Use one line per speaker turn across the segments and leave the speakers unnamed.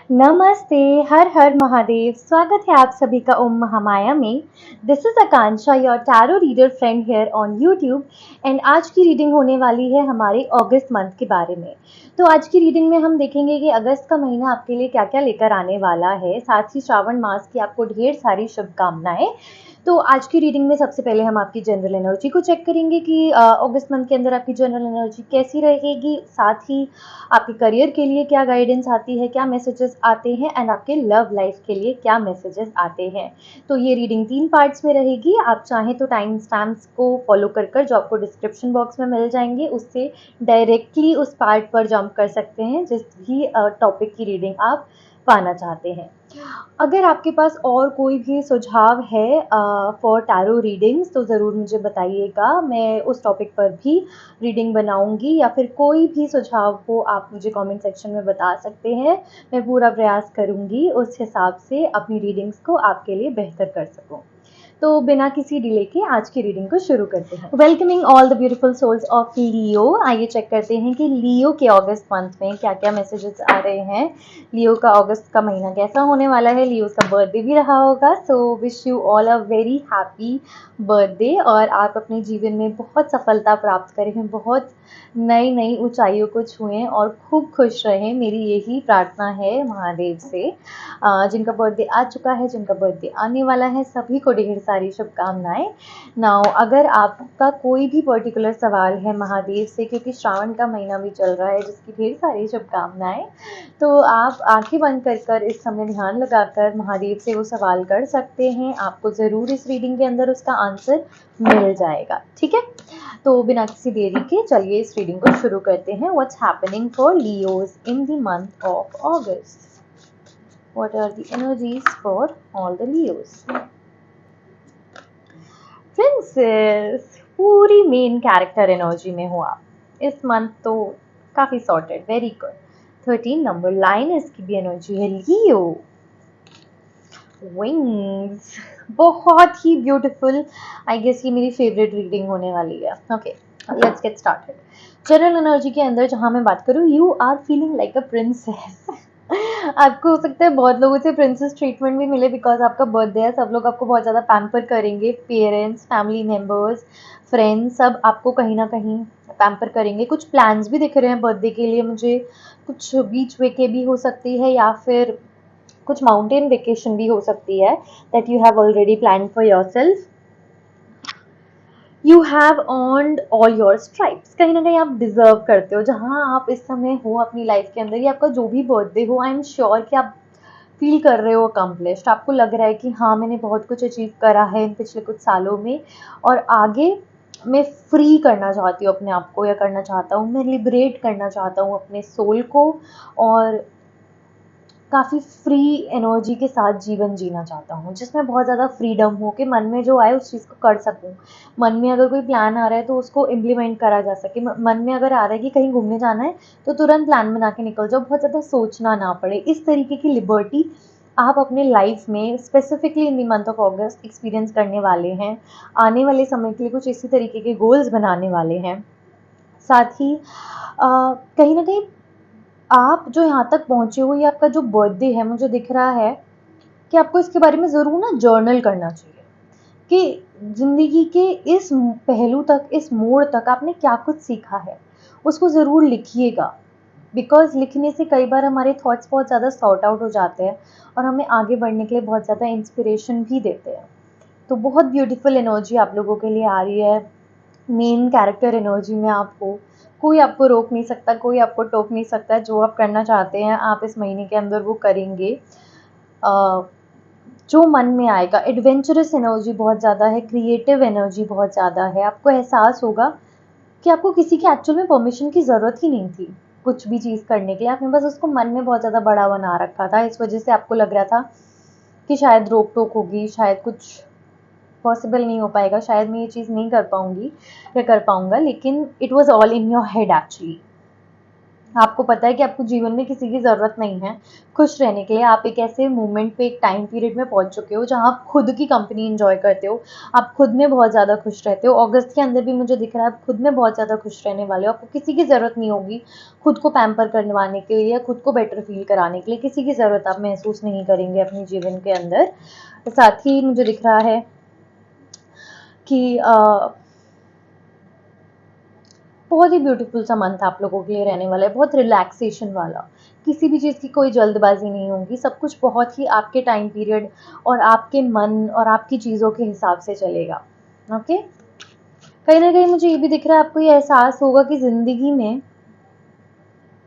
नमस्ते, हर हर महादेव। स्वागत है आप सभी का ओम महामाया में। This is Akanksha, your tarot reader friend here on YouTube. And आज की रीडिंग होने वाली है हमारे अगस्त मंथ के बारे में। तो आज की रीडिंग में हम देखेंगे कि अगस्त का महीना आपके लिए क्या क्या लेकर आने वाला है, साथ ही श्रावण मास की आपको ढेर सारी शुभकामनाएं। तो आज की रीडिंग में सबसे पहले हम आपकी जनरल एनर्जी को चेक करेंगे कि अगस्त मंथ के अंदर आपकी जनरल एनर्जी कैसी रहेगी, साथ ही आपके करियर के लिए क्या गाइडेंस आती है, क्या मैसेजेस आते हैं, एंड आपके लव लाइफ के लिए क्या मैसेजेस आते हैं। तो ये रीडिंग 3 पार्ट्स में रहेगी। आप चाहें तो टाइम स्टैम्प्स को फॉलो कर जो आपको डिस्क्रिप्शन बॉक्स में मिल जाएंगे, उससे डायरेक्टली उस पार्ट पर जंप कर सकते हैं जिस भी टॉपिक की रीडिंग आप पाना चाहते हैं। अगर आपके पास और कोई भी सुझाव है फॉर टैरो रीडिंग्स तो ज़रूर मुझे बताइएगा, मैं उस टॉपिक पर भी रीडिंग बनाऊंगी, या फिर कोई भी सुझाव हो आप मुझे कमेंट सेक्शन में बता सकते हैं। मैं पूरा प्रयास करूंगी उस हिसाब से अपनी रीडिंग्स को आपके लिए बेहतर कर सकूं। तो बिना किसी डिले के आज की रीडिंग को शुरू करते हैं। Welcoming all the beautiful souls of Leo. आइए चेक करते हैं कि लियो के अगस्त मंथ में क्या क्या मैसेजेस आ रहे हैं। लियो का अगस्त का महीना कैसा होने वाला है। लियो का बर्थडे भी रहा होगा, so wish you all a very happy birthday, और आप अपने जीवन में बहुत सफलता प्राप्त करें, बहुत नई नई ऊंचाइयों को छुएं और खूब खुश रहें। मेरी यही प्रार्थना है महादेव से। जिनका बर्थडे आ चुका है, जिनका बर्थडे आने वाला है, सभी को ढेर सारी शुभकामनाएं। नाउ अगर आपका कोई भी पर्टिकुलर सवाल है महादेव से, क्योंकि श्रावण का महीना भी चल रहा है जिसकी ढेर सारी शुभकामनाएं, तो आप आंखें बंद कर इस समय ध्यान लगाकर महादेव से वो सवाल कर सकते हैं। आपको ज़रूर इस रीडिंग के अंदर उसका आंसर मिल जाएगा, ठीक है। तो बिना किसी देरी के चलिए इस रीडिंग को शुरू करते हैं। What's happening for Leos in the month of August? What are the energies for all the Leos? Princess, पूरी मेन कैरेक्टर एनर्जी में हो आप इस मंथ, तो काफी sorted, very good. 13 number line इसकी भी एनर्जी है। लियो विंग्स, बहुत ही ब्यूटीफुल। आई गेस ये मेरी फेवरेट रीडिंग होने वाली है। Okay, let's get started. General energy के अंदर जहां मैं बात करूं, you are feeling like a princess. आपको हो सकता है बहुत लोगों से प्रिंसेस ट्रीटमेंट भी मिले, बिकॉज आपका बर्थडे है। सब लोग आपको बहुत ज़्यादा पैम्पर करेंगे, पेरेंट्स, फैमिली मेम्बर्स, फ्रेंड्स, सब आपको कहीं ना कहीं पैम्पर करेंगे। कुछ प्लान्स भी दिख रहे हैं बर्थडे के लिए मुझे। कुछ बीच वेके भी हो सकती है, या फिर कुछ माउंटेन वेकेशन भी हो सकती है that you have already plan for your self. You have earned all your stripes. कहीं ना कहीं आप डिजर्व करते हो जहां आप इस समय हो अपनी लाइफ के अंदर, या आपका जो भी बर्थडे हो। आई एम श्योर कि आप फील कर रहे हो अकम्प्लिश्ड। आपको लग रहा है कि हाँ, मैंने बहुत कुछ अचीव करा है इन पिछले कुछ सालों में, और आगे मैं फ्री करना चाहती हूँ अपने आप को, या करना चाहता हूँ, मैं लिबरेट करना चाहता हूँ अपने सोल को, और काफ़ी फ्री एनर्जी के साथ जीवन जीना चाहता हूँ, जिसमें बहुत ज़्यादा फ्रीडम हो कि मन में जो आए उस चीज़ को कर सकूँ। मन में अगर कोई प्लान आ रहा है तो उसको इम्प्लीमेंट करा जा सके। मन में अगर आ रहा है कि कहीं घूमने जाना है तो तुरंत प्लान बना के निकल जाओ, बहुत ज़्यादा सोचना ना पड़े। इस तरीके की लिबर्टी आप अपने लाइफ में specifically in the month of August experience करने वाले हैं। आने वाले समय के लिए कुछ इसी तरीके के गोल्स बनाने वाले हैं। साथ ही कहीं ना कहीं आप जो यहाँ तक पहुँचे हो, ये आपका जो बर्थडे है, मुझे दिख रहा है कि आपको इसके बारे में ज़रूर ना जर्नल करना चाहिए कि ज़िंदगी के इस पहलू तक, इस मोड़ तक आपने क्या कुछ सीखा है, उसको ज़रूर लिखिएगा। बिकॉज लिखने से कई बार हमारे थॉट्स बहुत ज़्यादा सॉर्ट आउट हो जाते हैं और हमें आगे बढ़ने के लिए बहुत ज़्यादा इंस्पिरेशन भी देते हैं। तो बहुत ब्यूटीफुल एनर्जी आप लोगों के लिए आ रही है। मेन कैरेक्टर एनर्जी में आप हो, कोई आपको रोक नहीं सकता, कोई आपको टोक नहीं सकता। जो आप करना चाहते हैं आप इस महीने के अंदर वो करेंगे, जो मन में आएगा। एडवेंचरस एनर्जी बहुत ज़्यादा है, क्रिएटिव एनर्जी बहुत ज़्यादा है। आपको एहसास होगा कि आपको किसी की एक्चुअल में परमिशन की ज़रूरत ही नहीं थी कुछ भी चीज़ करने के लिए। आपने बस उसको मन में बहुत ज़्यादा बड़ा बना रखा था, इस वजह से आपको लग रहा था कि शायद रोक टोक होगी, शायद कुछ पॉसिबल नहीं हो पाएगा, शायद मैं ये चीज़ नहीं कर पाऊंगी या कर पाऊंगा। लेकिन it was all in your head actually. आपको पता है कि आपको जीवन में किसी की ज़रूरत नहीं है खुश रहने के लिए। आप एक ऐसे मोमेंट पे, एक टाइम पीरियड में पहुँच चुके हो जहाँ आप खुद की कंपनी एन्जॉय करते हो। आप खुद में बहुत ज़्यादा खुश रहते हो। अगस्त के अंदर भी मुझे दिख रहा है आप खुद में बहुत ज़्यादा खुश रहने वाले हो। आपको किसी की ज़रूरत नहीं होगी खुद को पैम्पर करवाने के लिए या खुद को बेटर फ़ील कराने के लिए। किसी की ज़रूरत आप महसूस नहीं करेंगे अपने जीवन के अंदर। साथ ही मुझे दिख रहा है कि बहुत ही ब्यूटीफुल सा मंथ आप लोगों के लिए रहने वाला है, बहुत रिलैक्सेशन वाला। किसी भी चीज़ की कोई जल्दबाजी नहीं होगी, सब कुछ बहुत ही आपके टाइम पीरियड और आपके मन और आपकी चीज़ों के हिसाब से चलेगा। ओके, कहीं ना कहीं मुझे ये भी दिख रहा है आपको ये एहसास होगा कि ज़िंदगी में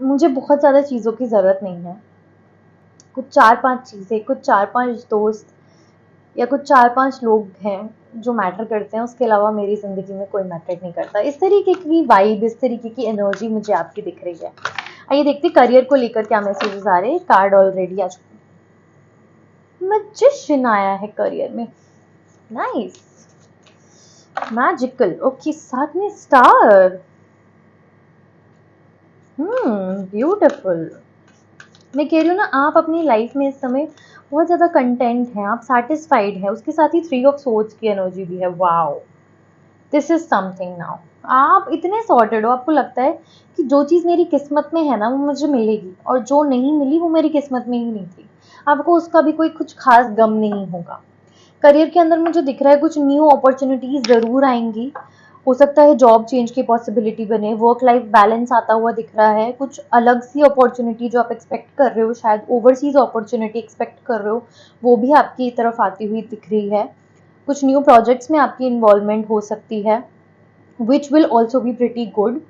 मुझे बहुत ज़्यादा चीज़ों की ज़रूरत नहीं है। कुछ 4-5 चीज़ें, कुछ 4-5 दोस्त या कुछ 4-5 लोग हैं जो मैटर करते हैं, उसके अलावा मेरी ज़िंदगी में कोई मैटर नहीं करता। इस तरीके की वाइब, इस तरीके की एनर्जी मुझे आपकी दिख रही है। आइए देखते हैं करियर को लेकर क्या मैसेजेस आ रहे हैं। कार्ड ऑलरेडी आ चुका है। मैजिशियन आया है करियर में, नाइस, मैजिकल, ओके, साथ में स्टार, ब्यूटीफुल। मैं कह रही हूँ ना, आप अपनी लाइफ में इस समय बहुत ज़्यादा कंटेंट हैं, आप सेटिस्फाइड हैं। उसके साथ ही 3 ऑफ सोर्ड्स की एनर्जी भी है। Wow, this is something now. आप इतने सॉर्टेड हो, आपको लगता है कि जो चीज़ मेरी किस्मत में है ना वो मुझे मिलेगी, और जो नहीं मिली वो मेरी किस्मत में ही नहीं थी। आपको उसका भी कोई कुछ खास गम नहीं होगा। करियर के अंदर मुझे दिख रहा है कुछ न्यू अपॉर्चुनिटीज ज़रूर आएंगी। हो सकता है जॉब चेंज की पॉसिबिलिटी बने, वर्क लाइफ बैलेंस आता हुआ दिख रहा है। कुछ अलग सी अपॉर्चुनिटी जो आप एक्सपेक्ट कर रहे हो, शायद ओवरसीज अपॉर्चुनिटी एक्सपेक्ट कर रहे हो, वो भी आपकी तरफ आती हुई दिख रही है। कुछ न्यू प्रोजेक्ट्स में आपकी इन्वॉल्वमेंट हो सकती है, which will also be pretty good.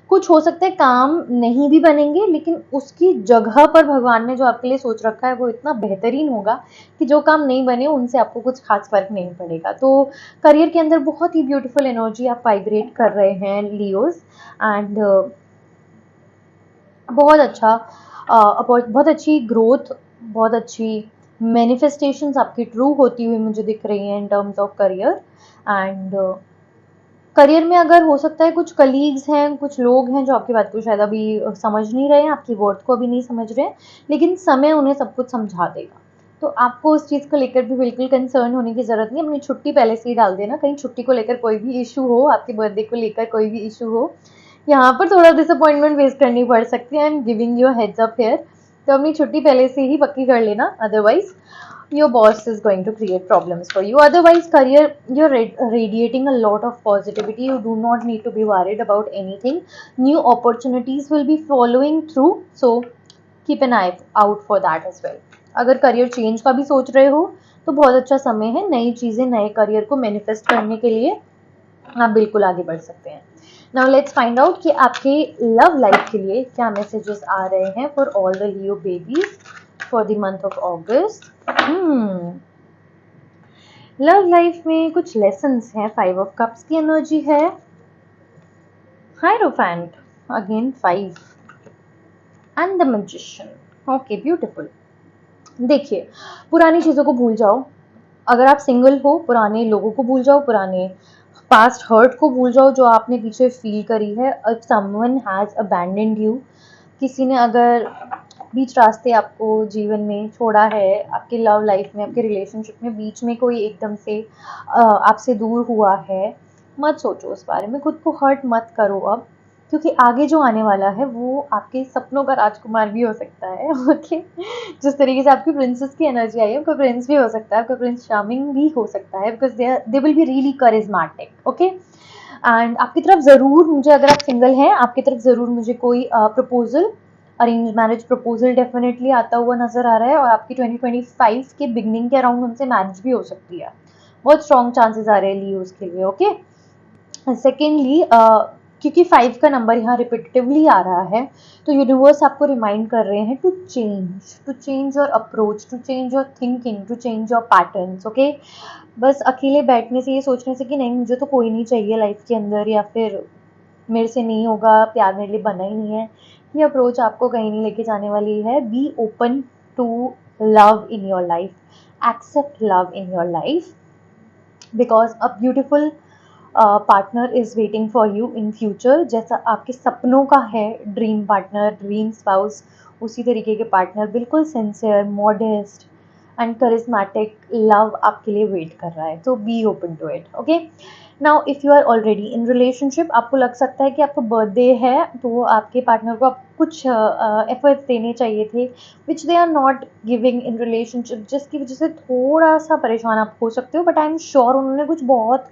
कुछ हो सकता है काम नहीं भी बनेंगे, लेकिन उसकी जगह पर भगवान ने जो आपके लिए सोच रखा है वो इतना बेहतरीन होगा कि जो काम नहीं बने उनसे आपको कुछ खास फर्क नहीं पड़ेगा। तो करियर के अंदर बहुत ही ब्यूटीफुल एनर्जी आप वाइब्रेट कर रहे हैं लियोज, एंड बहुत अच्छा, बहुत अच्छी ग्रोथ, बहुत अच्छी मैनिफेस्टेशंस आपकी ट्रू होती हुई मुझे दिख रही हैं in terms of career. And career में अगर हो सकता है कुछ कलीग्स हैं, कुछ लोग हैं जो आपकी बात को शायद अभी समझ नहीं रहे हैं, आपकी वर्थ को अभी नहीं समझ रहे हैं, लेकिन समय उन्हें सब कुछ समझा देगा। तो आपको उस चीज़ को लेकर भी बिल्कुल कंसर्न होने की ज़रूरत नहीं। अपनी छुट्टी पहले से ही डाल देना, कहीं छुट्टी को लेकर कोई भी इशू हो, आपके बर्थडे को लेकर कोई भी इशू हो, यहाँ पर थोड़ा डिसअपॉइंटमेंट फेस करनी पड़ सकती है। I am giving you heads up here. तो अपनी छुट्टी पहले से ही पक्की कर लेना, otherwise your boss is going to create problems for you. Otherwise, career, you're radiating a lot of positivity. You do not need to be worried about anything. New opportunities will be following through, so keep an eye out for that as well. अगर career change का भी सोच रहे हो तो बहुत अच्छा समय है। नई चीज़ें, नए करियर को मैनिफेस्ट करने के लिए आप बिल्कुल आगे बढ़ सकते हैं। नाउ लेट्स फाइंड आउट कि आपके लव लाइफ के लिए क्या मैसेजेस आ रहे हैं for all the Leo babies for the month of August. Love life में कुछ लेसन्स हैं। 5 ऑफ कप्स की एनर्जी है, hierophant, again 5 and the magician. Okay, beautiful. देखिए, पुरानी चीज़ों को भूल जाओ। अगर आप सिंगल हो, पुराने लोगों को भूल जाओ, पुराने पास्ट हर्ट को भूल जाओ जो आपने पीछे फील करी है। If someone has abandoned you, किसी ने अगर बीच रास्ते आपको जीवन में छोड़ा है, आपके लव लाइफ में, आपके रिलेशनशिप में बीच में कोई एकदम से आपसे दूर हुआ है, मत सोचो उस बारे में, खुद को हर्ट मत करो अब, क्योंकि आगे जो आने वाला है वो आपके सपनों का राजकुमार भी हो सकता है। ओके, जिस तरीके से आपकी प्रिंसेस की एनर्जी आई है, आपका प्रिंस भी हो सकता है, आपका प्रिंस चार्मिंग भी हो सकता है, because they will be really charismatic. Okay, and आपकी तरफ ज़रूर मुझे, अगर आप सिंगल हैं, आपकी तरफ ज़रूर मुझे कोई proposal, arrange marriage proposal definitely आता हुआ नजर आ रहा है, और आपकी 2025 के बिगनिंग के अराउंड उनसे मैरिज भी हो सकती है। बहुत स्ट्रॉन्ग चांसेस आ रहे हैं लियोज के लिए। ओके, सेकेंडली, क्योंकि 5 का नंबर यहाँ रिपीटेटिवली आ रहा है, तो यूनिवर्स आपको रिमाइंड कर रहे हैं to change your approach, to change your thinking, to change your patterns. Okay, बस अकेले बैठने से, ये सोचने से कि नहीं मुझे तो कोई नहीं चाहिए लाइफ के अंदर, या फिर मेरे से नहीं होगा, प्यार मेरे लिए बना ही नहीं है, ये अप्रोच आपको कहीं नहीं लेके जाने वाली है। Be open to love in your life, accept love in your life, because a beautiful partner is waiting for you in future. जैसा आपके सपनों का है ड्रीम पार्टनर, ड्रीम स्पाउस, उसी तरीके के पार्टनर, बिल्कुल sincere, modest and charismatic love आपके लिए वेट कर रहा है। तो be open to it. Okay, now if you are already in relationship, आपको लग सकता है कि आपका बर्थडे है तो आपके पार्टनर को आप कुछ एफर्ट्स देने चाहिए थे which they are not giving in relationship, जिसकी वजह से थोड़ा सा परेशान आप हो सकते हो। बट आई एम श्योर उन्होंने कुछ बहुत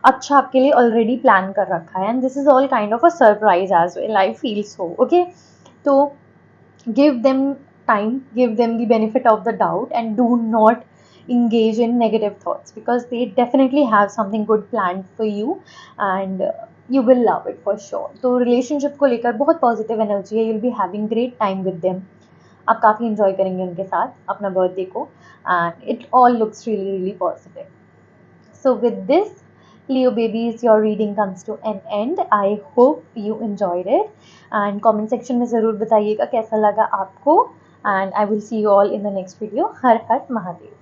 अच्छा आपके लिए ऑलरेडी प्लान कर रखा है, and this is all kind of a surprise as well, I feel so. Okay, तो give them time, give them the benefit of the doubt, and do not engage in negative thoughts because they definitely have something good planned for you, and you will love it for sure. तो relationship को लेकर बहुत positive energy है, you'll be having great time with them. आप काफ़ी enjoy करेंगे उनके साथ अपना birthday को, and it all looks really really positive. So with this, Leo babies, your reading comes to an end. I hope you enjoyed it. And comment section में ज़रूर बताइएगा कैसा लगा आपको. And I will see you all in the next video. Her her Mahadev.